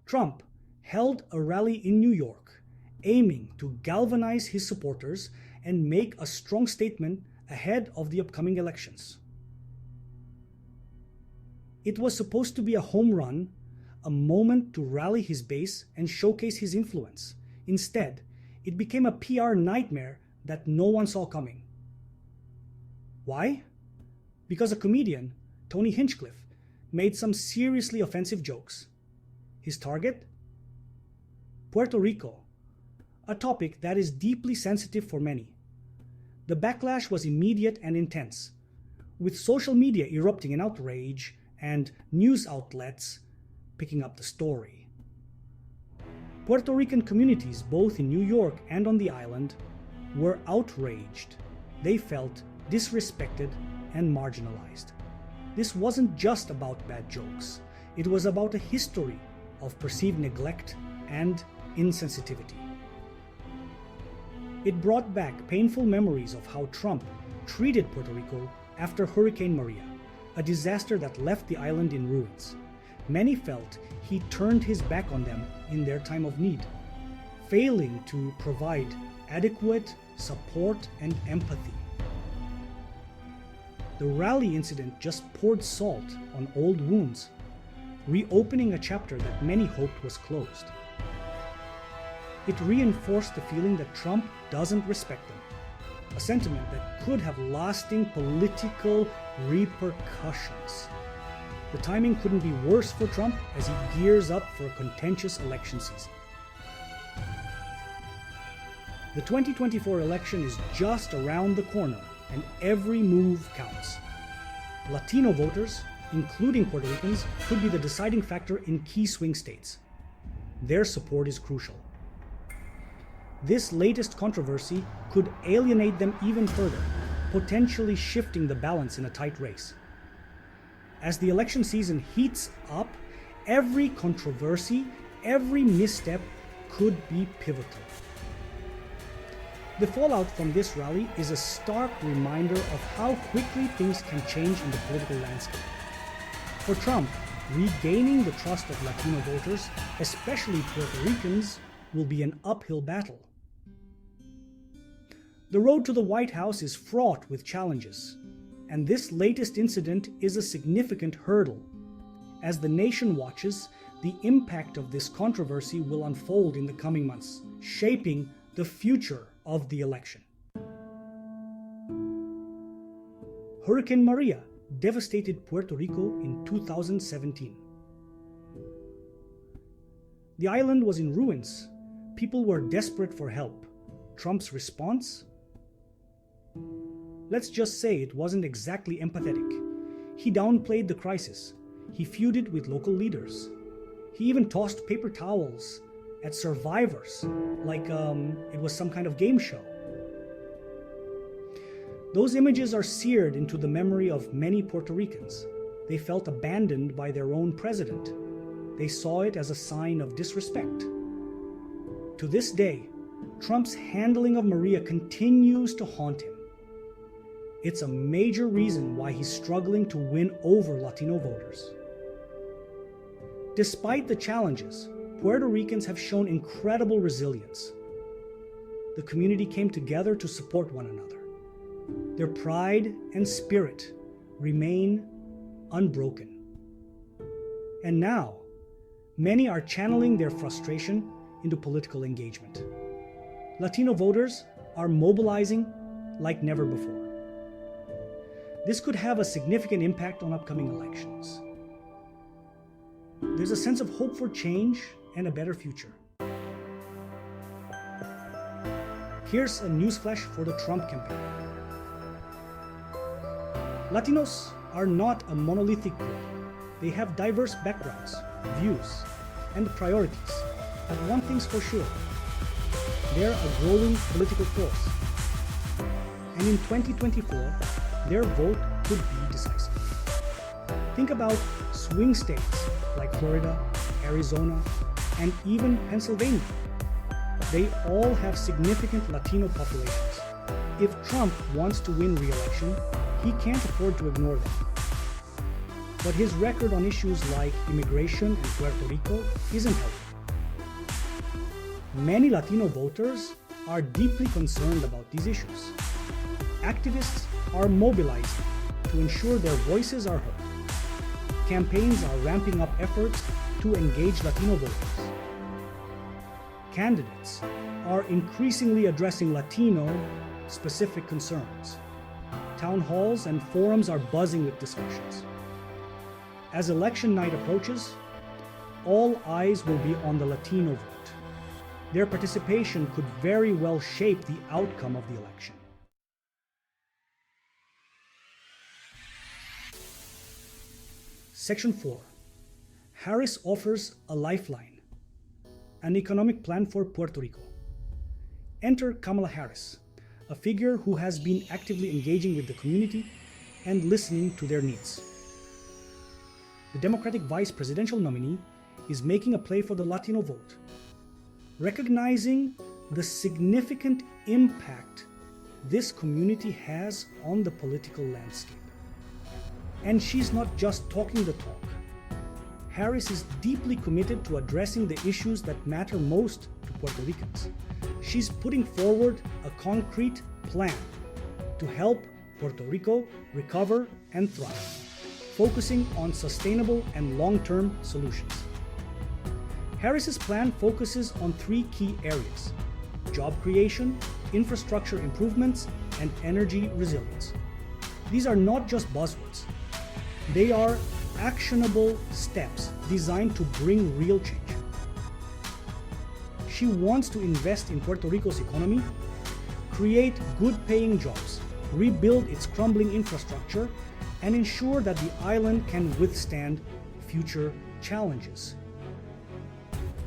Trump held a rally in New York, aiming to galvanize his supporters and make a strong statement ahead of the upcoming elections. It was supposed to be a home run, a moment to rally his base and showcase his influence. Instead, it became a PR nightmare that no one saw coming. Why? Because a comedian, Tony Hinchcliffe, made some seriously offensive jokes. His target? Puerto Rico, a topic that is deeply sensitive for many. The backlash was immediate and intense, with social media erupting in outrage and news outlets picking up the story. Puerto Rican communities, both in New York and on the island, were outraged. They felt disrespected and marginalized. This wasn't just about bad jokes. It was about a history of perceived neglect and insensitivity. It brought back painful memories of how Trump treated Puerto Rico after Hurricane Maria, a disaster that left the island in ruins. Many felt he turned his back on them in their time of need, failing to provide adequate support and empathy. The rally incident just poured salt on old wounds, reopening a chapter that many hoped was closed. It reinforced the feeling that Trump doesn't respect them, a sentiment that could have lasting political repercussions. The timing couldn't be worse for Trump as he gears up for a contentious election season. The 2024 election is just around the corner, and every move counts. Latino voters, including Puerto Ricans, could be the deciding factor in key swing states. Their support is crucial. This latest controversy could alienate them even further, potentially shifting the balance in a tight race. As the election season heats up, every controversy, every misstep could be pivotal. The fallout from this rally is a stark reminder of how quickly things can change in the political landscape. For Trump, regaining the trust of Latino voters, especially Puerto Ricans, will be an uphill battle. The road to the White House is fraught with challenges, and this latest incident is a significant hurdle. As the nation watches, the impact of this controversy will unfold in the coming months, shaping the future of the election. Hurricane Maria devastated Puerto Rico in 2017. The island was in ruins. People were desperate for help. Trump's response? Let's just say it wasn't exactly empathetic. He downplayed the crisis. He feuded with local leaders. He even tossed paper towels at survivors like it was some kind of game show. Those images are seared into the memory of many Puerto Ricans. They felt abandoned by their own president. They saw it as a sign of disrespect. To this day, Trump's handling of Maria continues to haunt him. It's a major reason why he's struggling to win over Latino voters. Despite the challenges, Puerto Ricans have shown incredible resilience. The community came together to support one another. Their pride and spirit remain unbroken. And now, many are channeling their frustration into political engagement. Latino voters are mobilizing like never before. This could have a significant impact on upcoming elections. There's a sense of hope for change and a better future. Here's a newsflash for the Trump campaign. Latinos are not a monolithic group. They have diverse backgrounds, views, and priorities. But one thing's for sure, they're a growing political force. And in 2024, their vote could be decisive. Think about swing states like Florida, Arizona, and even Pennsylvania. They all have significant Latino populations. If Trump wants to win re-election, he can't afford to ignore them. but his record on issues like immigration and Puerto Rico isn't helping. Many Latino voters are deeply concerned about these issues. Activists are mobilizing to ensure their voices are heard. Campaigns are ramping up efforts to engage Latino voters. Candidates are increasingly addressing Latino-specific concerns. Town halls and forums are buzzing with discussions. As election night approaches, all eyes will be on the Latino vote. Their participation could very well shape the outcome of the election. Section 4. Harris offers a lifeline, an economic plan for Puerto Rico. Enter Kamala Harris, a figure who has been actively engaging with the community and listening to their needs. The Democratic vice presidential nominee is making a play for the Latino vote, recognizing the significant impact this community has on the political landscape. And she's not just talking the talk. Harris is deeply committed to addressing the issues that matter most to Puerto Ricans. She's putting forward a concrete plan to help Puerto Rico recover and thrive, focusing on sustainable and long-term solutions. Harris's plan focuses on three key areas: job creation, infrastructure improvements, and energy resilience. These are not just buzzwords. They are actionable steps designed to bring real change. She wants to invest in Puerto Rico's economy, create good-paying jobs, rebuild its crumbling infrastructure, and ensure that the island can withstand future challenges.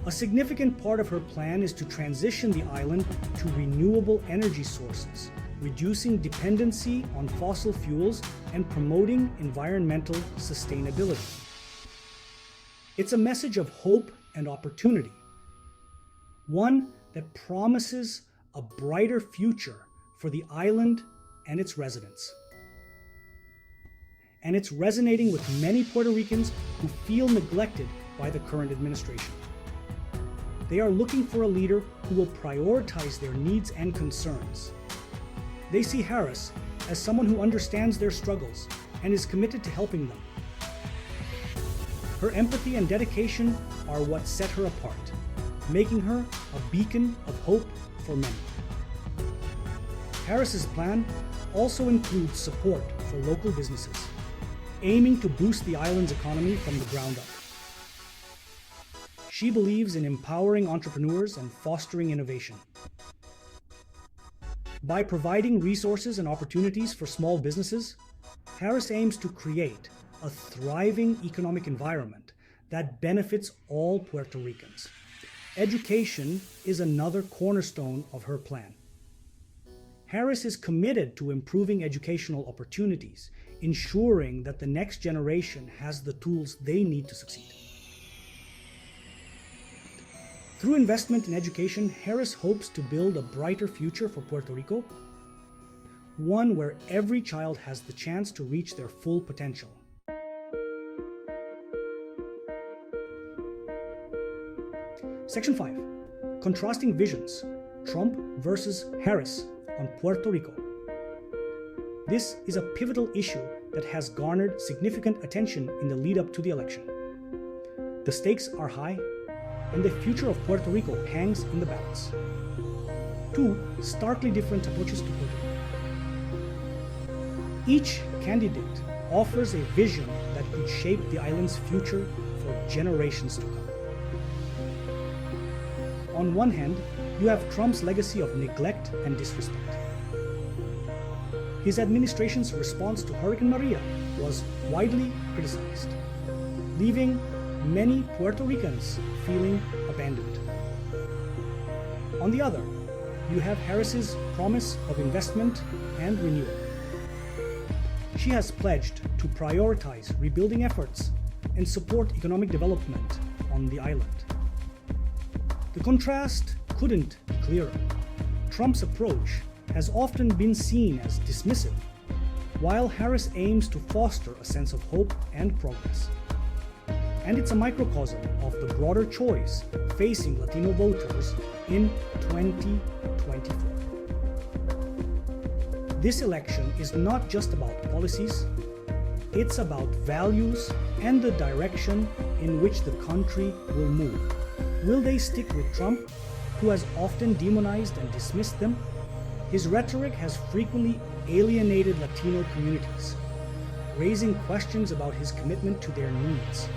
A significant part of her plan is to transition the island to renewable energy sources, reducing dependency on fossil fuels and promoting environmental sustainability. It's a message of hope and opportunity, one that promises a brighter future for the island and its residents. And it's resonating with many Puerto Ricans who feel neglected by the current administration. They are looking for a leader who will prioritize their needs and concerns. They see Harris as someone who understands their struggles and is committed to helping them. Her empathy and dedication are what set her apart, making her a beacon of hope for many. Harris's plan also includes support for local businesses, aiming to boost the island's economy from the ground up. She believes in empowering entrepreneurs and fostering innovation. By providing resources and opportunities for small businesses, Harris aims to create a thriving economic environment that benefits all Puerto Ricans. Education is another cornerstone of her plan. Harris is committed to improving educational opportunities, ensuring that the next generation has the tools they need to succeed. Through investment in education, Harris hopes to build a brighter future for Puerto Rico, one where every child has the chance to reach their full potential. Section 5. Contrasting visions: Trump versus Harris on Puerto Rico. This is a pivotal issue that has garnered significant attention in the lead-up to the election. The stakes are high, and the future of Puerto Rico hangs in the balance. Two starkly different approaches to Puerto Rico. Each candidate offers a vision that could shape the island's future for generations to come. On one hand, you have Trump's legacy of neglect and disrespect. His administration's response to Hurricane Maria was widely criticized, leaving many Puerto Ricans feeling abandoned. On the other, you have Harris's promise of investment and renewal. She has pledged to prioritize rebuilding efforts and support economic development on the island. The contrast couldn't be clearer. Trump's approach has often been seen as dismissive, while Harris aims to foster a sense of hope and progress. And it's a microcosm of the broader choice facing Latino voters in 2024. This election is not just about policies, it's about values and the direction in which the country will move. Will they stick with Trump, who has often demonized and dismissed them? His rhetoric has frequently alienated Latino communities, raising questions about his commitment to their needs.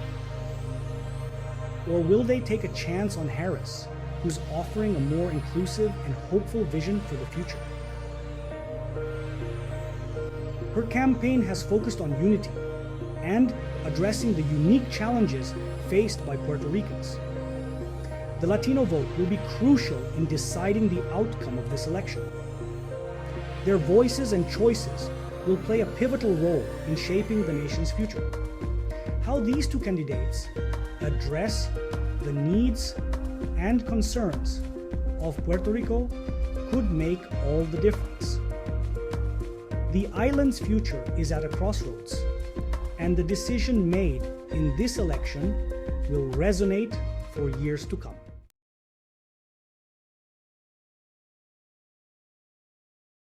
Or will they take a chance on Harris, who's offering a more inclusive and hopeful vision for the future? Her campaign has focused on unity and addressing the unique challenges faced by Puerto Ricans. The Latino vote will be crucial in deciding the outcome of this election. Their voices and choices will play a pivotal role in shaping the nation's future. How these two candidates address the needs and concerns of Puerto Rico could make all the difference. The island's future is at a crossroads, and the decision made in this election will resonate for years to come.